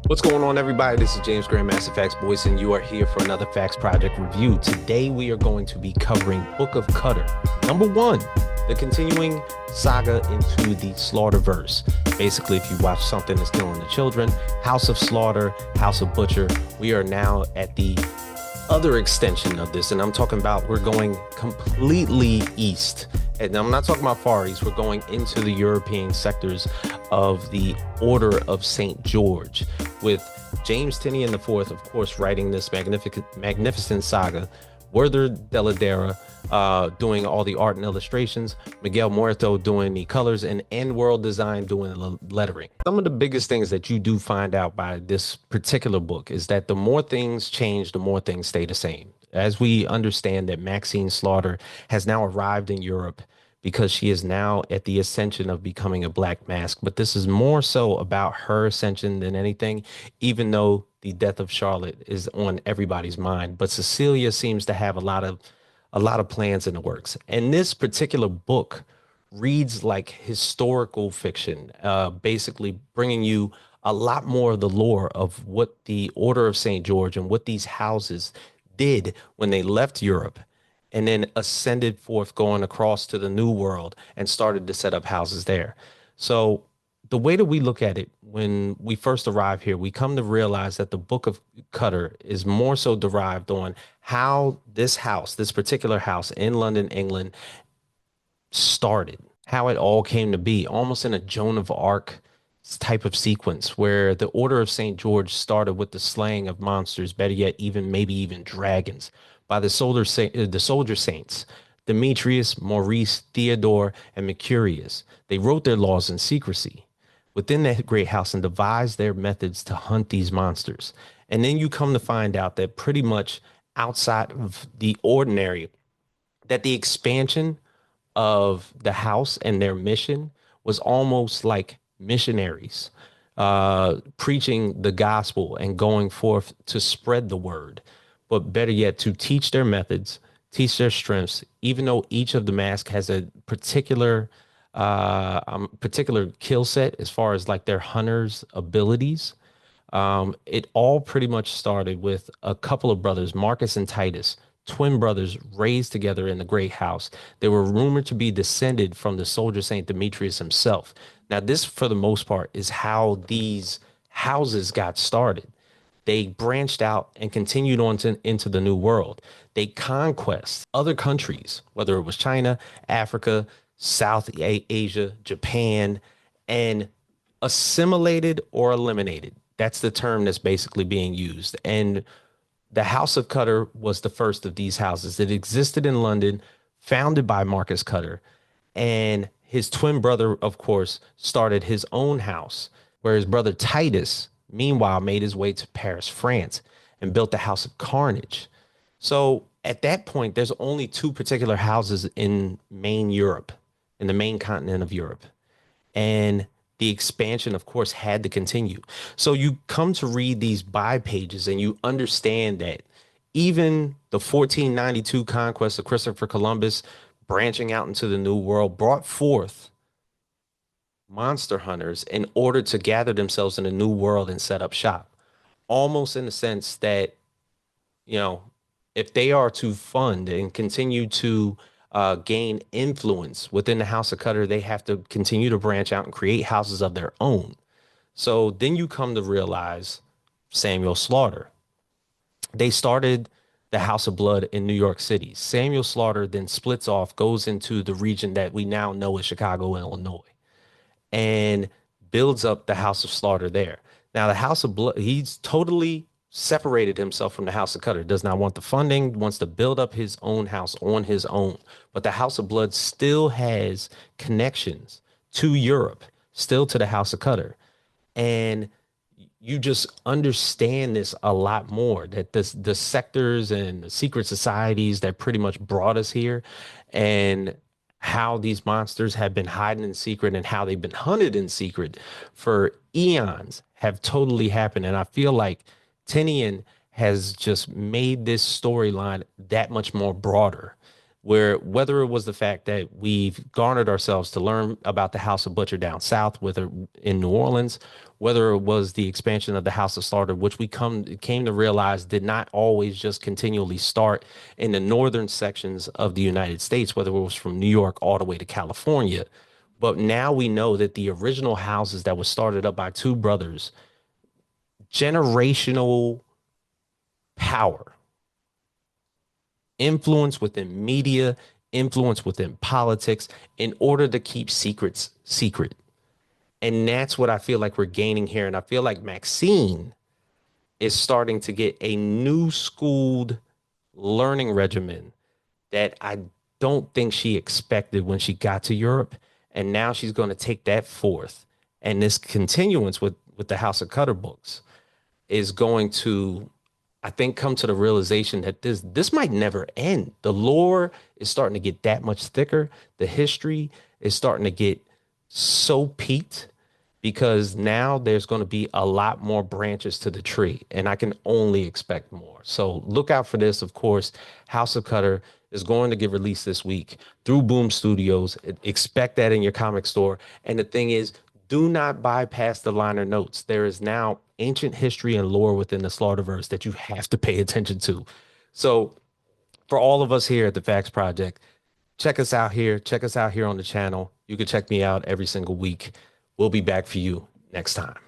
What's going on, everybody? This is James Grandmaster Facts Boyce, and you are here for another Facts Project review. Today, we are going to be covering Book of Cutter, number 1, the continuing saga into the Slaughterverse. Basically, if you watch something that's killing the children, House of Slaughter, House of Butcher, we are now at the other extension of this, and I'm talking about we're going completely east. And I'm not talking about Far East. We're going into the European sectors of the Order of St. George, with James Tinian IV, of course, writing this magnificent saga. Werther Dell'Edera doing all the art and illustrations, Miguel Muerto doing the colors, and End World Design doing the lettering. Some of the biggest things that you do find out by this particular book is that the more things change, the more things stay the same. As we understand that Maxine Slaughter has now arrived in Europe because she is now at the ascension of becoming a Black Mask. But this is more so about her ascension than anything, even though the death of Charlotte is on everybody's mind. But Cecilia seems to have a lot of plans in the works. And this particular book reads like historical fiction, basically bringing you a lot more of the lore of what the Order of St. George and what these houses did when they left Europe and then ascended forth going across to the New World and started to set up houses there. So the way that we look at it when we first arrive here, we come to realize that the Book of Cutter is more so derived on how this house, this particular house in London, England, started, how it all came to be, almost in a Joan of Arc type of sequence where the Order of St. George started with the slaying of monsters, better yet, even maybe even dragons, by the soldier saints, Demetrius, Maurice, Theodore, and Mercurius. They wrote their laws in secrecy within that great house and devised their methods to hunt these monsters. And then you come to find out that pretty much outside of the ordinary, that the expansion of the house and their mission was almost like missionaries preaching the gospel and going forth to spread the word, but better yet, to teach their methods, teach their strengths, even though each of the mask has a particular kill set as far as like their hunters' abilities. It all pretty much started with a couple of brothers, Marcus and Titus, twin brothers raised together in the great house. They were rumored to be descended from the soldier saint Demetrius himself. Now, this, for the most part, is how these houses got started. They branched out and continued on into the New World. They conquest other countries, whether it was China, Africa, South Asia, Japan, and assimilated or eliminated. That's the term that's basically being used. And the House of Cutter was the first of these houses. It existed in London, founded by Marcus Cutter. And his twin brother, of course, started his own house, where his brother Titus, meanwhile, made his way to Paris, France, and built the House of Carnage. So at that point, there's only two particular houses in main Europe, in the main continent of Europe. And the expansion, of course, had to continue. So you come to read these by pages and you understand that even the 1492 conquest of Christopher Columbus, branching out into the New World, brought forth monster hunters in order to gather themselves in a new world and set up shop. Almost in the sense that, you know, if they are to fund and continue to gain influence within the House of Cutter, they have to continue to branch out and create houses of their own. So then you come to realize Samuel Slaughter. They started the House of Blood in New York City. Samuel Slaughter then splits off, goes into the region that we now know as Chicago, Illinois, and builds up the House of Slaughter there. Now, the House of Blood, he's totally separated himself from the House of Cutter, does not want the funding, wants to build up his own house on his own. But the House of Blood still has connections to Europe, still to the House of Cutter. And you just understand this a lot more, that the sectors and the secret societies that pretty much brought us here, and how these monsters have been hiding in secret and how they've been hunted in secret for eons have totally happened. And I feel like Tinian has just made this storyline that much more broader where whether it was the fact that we've garnered ourselves to learn about the House of Butcher down south, whether in New Orleans, whether it was the expansion of the House of Slaughter, which we came to realize did not always just continually start in the northern sections of the United States, whether it was from New York all the way to California. But now we know that the original houses that was started up by two brothers, generational power, influence within media, influence within politics in order to keep secrets secret. And that's what I feel like we're gaining here. And I feel like Maxine is starting to get a new schooled learning regimen that I don't think she expected when she got to Europe. And now she's going to take that forth. And this continuance with the House of Cutter books is going to, I think, come to the realization that this might never end. The lore is starting to get that much thicker. The history is starting to get so peaked because now there's going to be a lot more branches to the tree, and I can only expect more. So look out for this. Of course, House of Cutter is going to get released this week through Boom Studios. Expect that in your comic store. And the thing is, do not bypass the liner notes. There is now ancient history and lore within the Slaughterverse that you have to pay attention to. So for all of us here at the Facts Project, check us out here. Check us out here on the channel. You can check me out every single week. We'll be back for you next time.